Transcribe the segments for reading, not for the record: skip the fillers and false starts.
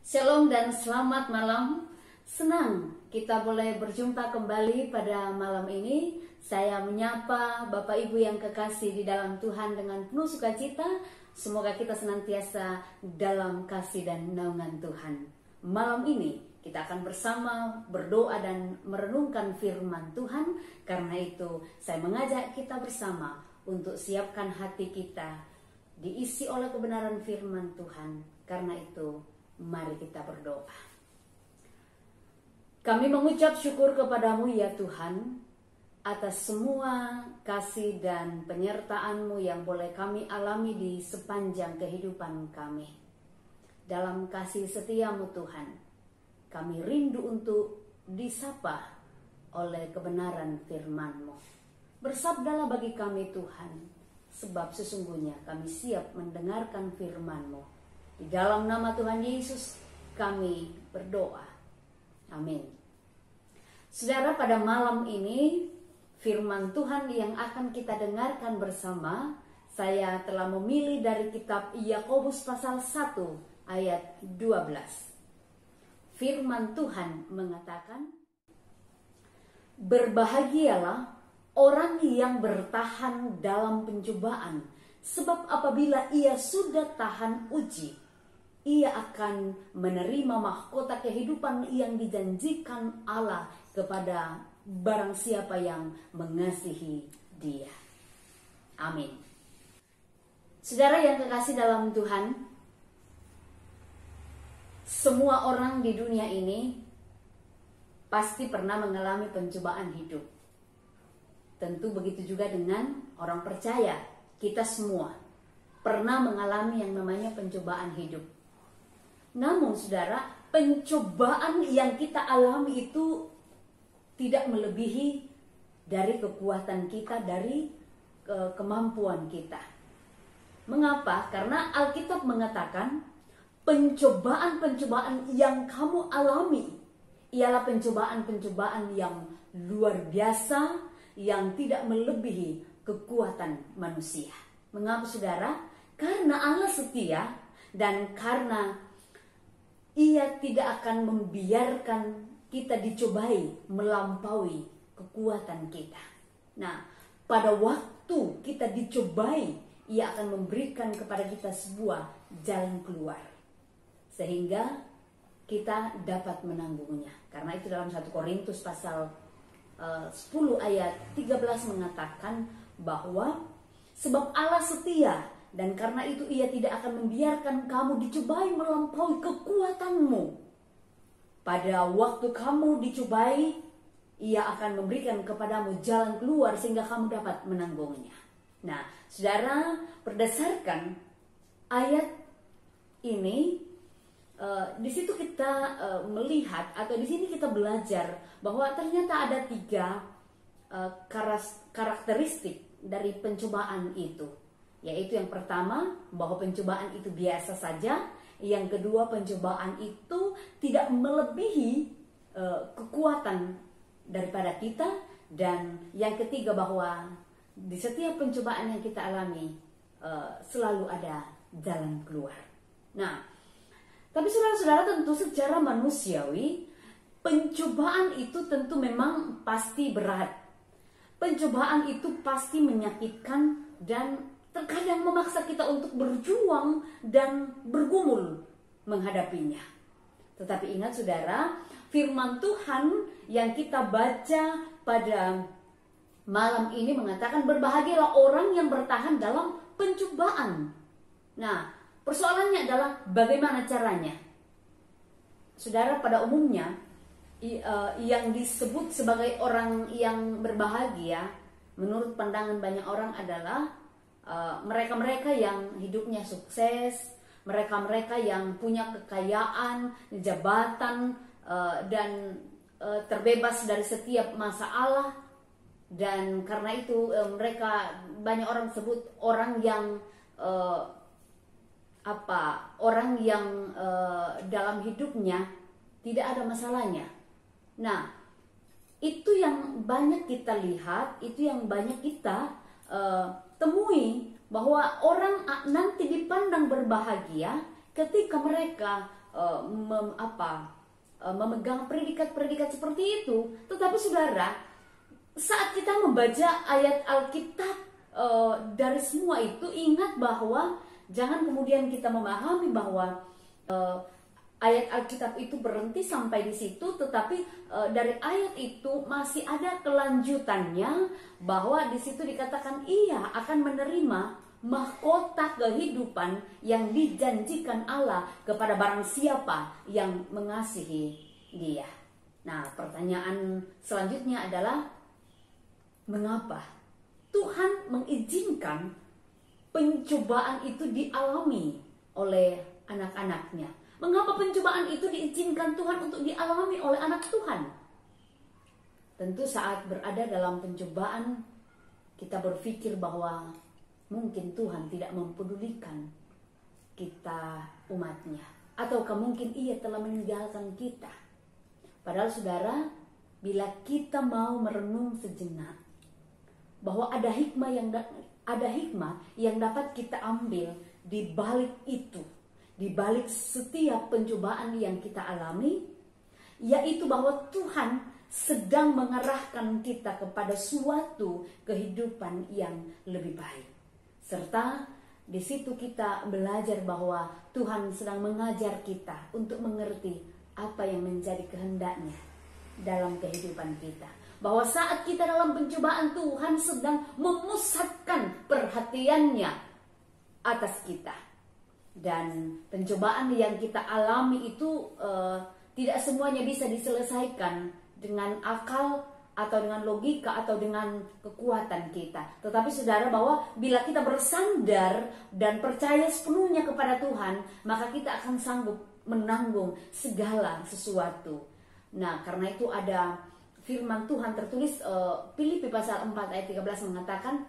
Shalom dan selamat malam. Senang kita boleh berjumpa kembali pada malam ini. Saya menyapa Bapak Ibu yang kekasih di dalam Tuhan dengan penuh sukacita. Semoga kita senantiasa dalam kasih dan naungan Tuhan. Malam ini kita akan bersama berdoa dan merenungkan firman Tuhan. Karena itu saya mengajak kita bersama untuk siapkan hati kita diisi oleh kebenaran firman Tuhan. Karena itu mari kita berdoa. Kami mengucap syukur kepadamu ya Tuhan, atas semua kasih dan penyertaan-Mu yang boleh kami alami di sepanjang kehidupan kami. Dalam kasih setia-Mu Tuhan, kami rindu untuk disapa oleh kebenaran firman-Mu. Bersabdalah bagi kami Tuhan, sebab sesungguhnya kami siap mendengarkan firman-Mu. Di dalam nama Tuhan Yesus kami berdoa. Amin. Saudara, pada malam ini firman Tuhan yang akan kita dengarkan bersama, saya telah memilih dari kitab Yakobus pasal 1 ayat 12. Firman Tuhan mengatakan, "Berbahagialah orang yang bertahan dalam pencobaan, sebab apabila ia sudah tahan uji, ia akan menerima mahkota kehidupan yang dijanjikan Allah kepada barang siapa yang mengasihi Dia." Amin. Saudara yang kekasih dalam Tuhan, semua orang di dunia ini pasti pernah mengalami pencobaan hidup. Tentu begitu juga dengan orang percaya. Kita semua pernah mengalami yang namanya pencobaan hidup. Namun saudara, pencobaan yang kita alami itu tidak melebihi dari kekuatan kita, dari kemampuan kita. Mengapa? Karena Alkitab mengatakan pencobaan-pencobaan yang kamu alami ialah pencobaan-pencobaan yang luar biasa, yang tidak melebihi kekuatan manusia. Mengapa saudara? Karena Allah setia dan karena Ia tidak akan membiarkan kita dicobai melampaui kekuatan kita. Nah, pada waktu kita dicobai, Ia akan memberikan kepada kita sebuah jalan keluar, sehingga kita dapat menanggungnya. Karena itu dalam 1 Korintus pasal 10 ayat 13 mengatakan bahwa sebab Allah setia, dan karena itu Ia tidak akan membiarkan kamu dicobai melampaui kekuatanmu. Pada waktu kamu dicobai, Ia akan memberikan kepadamu jalan keluar sehingga kamu dapat menanggungnya. Nah, saudara, berdasarkan ayat ini, di situ kita melihat atau di sini kita belajar bahwa ternyata ada 3 karakteristik dari pencobaan itu. Yaitu yang pertama, bahwa pencobaan itu biasa saja. Yang kedua, pencobaan itu tidak melebihi kekuatan daripada kita. Dan yang ketiga, bahwa di setiap pencobaan yang kita alami selalu ada jalan keluar. Nah, tapi saudara-saudara, tentu secara manusiawi pencobaan itu tentu memang pasti berat. Pencobaan itu pasti menyakitkan dan terkadang memaksa kita untuk berjuang dan bergumul menghadapinya. Tetapi ingat saudara, firman Tuhan yang kita baca pada malam ini mengatakan, berbahagialah orang yang bertahan dalam pencobaan. Nah, persoalannya adalah bagaimana caranya. Saudara, pada umumnya yang disebut sebagai orang yang berbahagia menurut pandangan banyak orang adalah mereka-mereka yang hidupnya sukses, mereka-mereka yang punya kekayaan, jabatan, dan terbebas dari setiap masalah. Dan karena itu mereka, banyak orang sebut orang yang dalam hidupnya tidak ada masalahnya. Nah, itu yang banyak kita lihat, itu yang banyak kita temui, bahwa orang nanti dipandang berbahagia ketika mereka memegang predikat-predikat seperti itu. Tetapi saudara, saat kita membaca ayat Alkitab dari semua itu, ingat bahwa jangan kemudian kita memahami bahwa ayat Alkitab itu berhenti sampai di situ, tetapi dari ayat itu masih ada kelanjutannya, bahwa di situ dikatakan ia akan menerima mahkota kehidupan yang dijanjikan Allah kepada barang siapa yang mengasihi Dia. Nah, pertanyaan selanjutnya adalah, mengapa Tuhan mengizinkan pencobaan itu dialami oleh anak-anaknya? Mengapa pencobaan itu diizinkan Tuhan untuk dialami oleh anak Tuhan? Tentu saat berada dalam pencobaan, kita berpikir bahwa mungkin Tuhan tidak mempedulikan kita umatnya, ataukah mungkin Ia telah meninggalkan kita. Padahal saudara, bila kita mau merenung sejenak, bahwa ada hikmah yang dapat kita ambil di balik itu, di balik setiap pencobaan yang kita alami, yaitu bahwa Tuhan sedang mengarahkan kita kepada suatu kehidupan yang lebih baik. Serta di situ kita belajar bahwa Tuhan sedang mengajar kita untuk mengerti apa yang menjadi kehendaknya dalam kehidupan kita. Bahwa saat kita dalam pencobaan, Tuhan sedang memusatkan perhatiannya atas kita. Dan pencobaan yang kita alami itu tidak semuanya bisa diselesaikan dengan akal atau dengan logika atau dengan kekuatan kita. Tetapi saudara, bahwa bila kita bersandar dan percaya sepenuhnya kepada Tuhan, maka kita akan sanggup menanggung segala sesuatu. Nah, karena itu ada firman Tuhan tertulis Filipi pasal 4 ayat 13 mengatakan,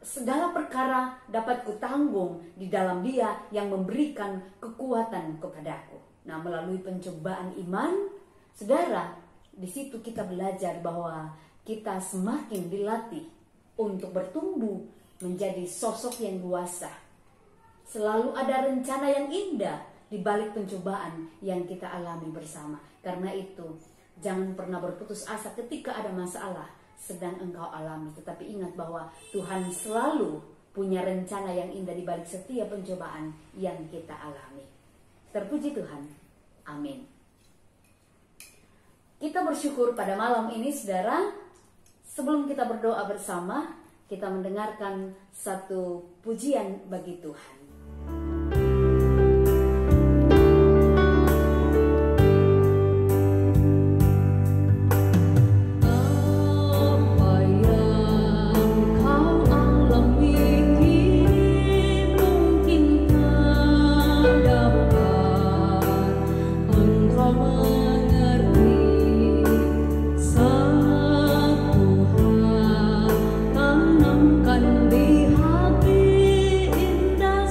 segala perkara dapat kutanggung di dalam Dia yang memberikan kekuatan kepadaku. Nah, melalui pencobaan iman, saudara, di situ kita belajar bahwa kita semakin dilatih untuk bertumbuh menjadi sosok yang dewasa. Selalu ada rencana yang indah di balik pencobaan yang kita alami bersama. Karena itu, jangan pernah berputus asa ketika ada masalah sedang engkau alami. Tetapi ingat bahwa Tuhan selalu punya rencana yang indah di balik setiap pencobaan yang kita alami. Terpuji Tuhan. Amin. Kita bersyukur pada malam ini, saudara. Sebelum kita berdoa bersama, kita mendengarkan satu pujian bagi Tuhan. Tanamkan di hati indah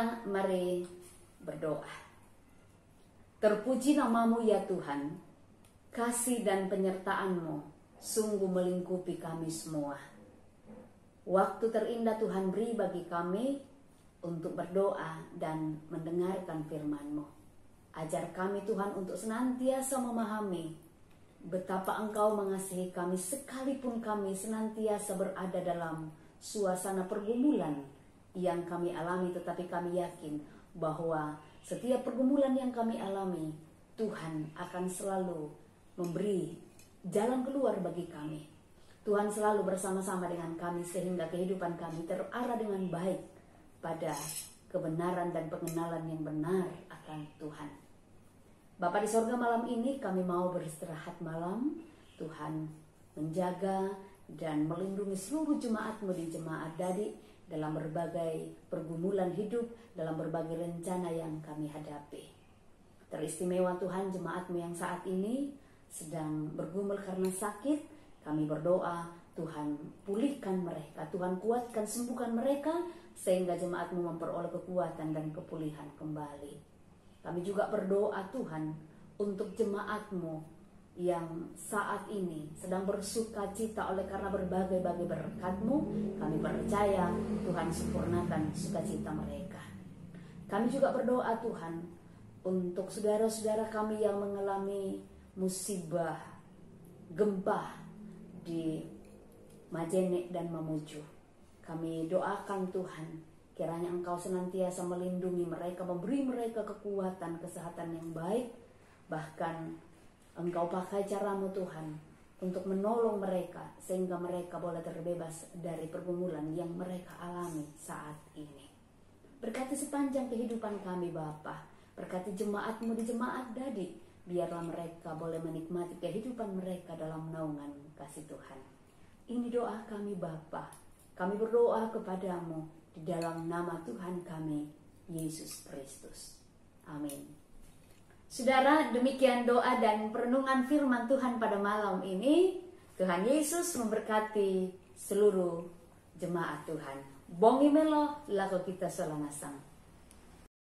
Saudara, mari berdoa. Terpuji namamu ya Tuhan, kasih dan penyertaan-Mu sungguh melingkupi kami semua. Waktu terindah Tuhan beri bagi kami untuk berdoa dan mendengarkan firman-Mu. Ajar kami Tuhan untuk senantiasa memahami betapa Engkau mengasihi kami sekalipun kami senantiasa berada dalam suasana pergumulan yang kami alami, tetapi kami yakin bahwa setiap pergumulan yang kami alami, Tuhan akan selalu memberi jalan keluar bagi kami. Tuhan selalu bersama-sama dengan kami sehingga kehidupan kami terarah dengan baik pada kebenaran dan pengenalan yang benar akan Tuhan. Bapa di sorga, malam ini kami mau beristirahat malam. Tuhan menjaga dan melindungi seluruh jemaat-Mu di Jemaat Dadi dalam berbagai pergumulan hidup, dalam berbagai rencana yang kami hadapi. Teristimewa Tuhan, jemaat-Mu yang saat ini sedang bergumul karena sakit, kami berdoa Tuhan pulihkan mereka, Tuhan kuatkan, sembuhkan mereka, sehingga jemaat-Mu memperoleh kekuatan dan kepulihan kembali. Kami juga berdoa Tuhan untuk jemaat-Mu yang saat ini sedang bersuka cita oleh karena berbagai-bagai berkat-Mu. Kami percaya Tuhan sempurnakan sukacita mereka. Kami juga berdoa Tuhan untuk saudara-saudara kami yang mengalami musibah, gempa di Majene dan Mamuju. Kami doakan Tuhan, kiranya Engkau senantiasa melindungi mereka, memberi mereka kekuatan, kesehatan yang baik. Bahkan Engkau pakai cara-Mu Tuhan untuk menolong mereka sehingga mereka boleh terbebas dari pergumulan yang mereka alami saat ini. Berkati sepanjang kehidupan kami Bapa, berkati jemaat-Mu di Jemaat Dadi, biarlah mereka boleh menikmati kehidupan mereka dalam naungan kasih Tuhan. Ini doa kami Bapa. Kami berdoa kepadamu di dalam nama Tuhan kami, Yesus Kristus. Amin. Saudara, demikian doa dan perenungan firman Tuhan pada malam ini. Tuhan Yesus memberkati seluruh jemaat Tuhan. Bongi melo, lako kita solanasang.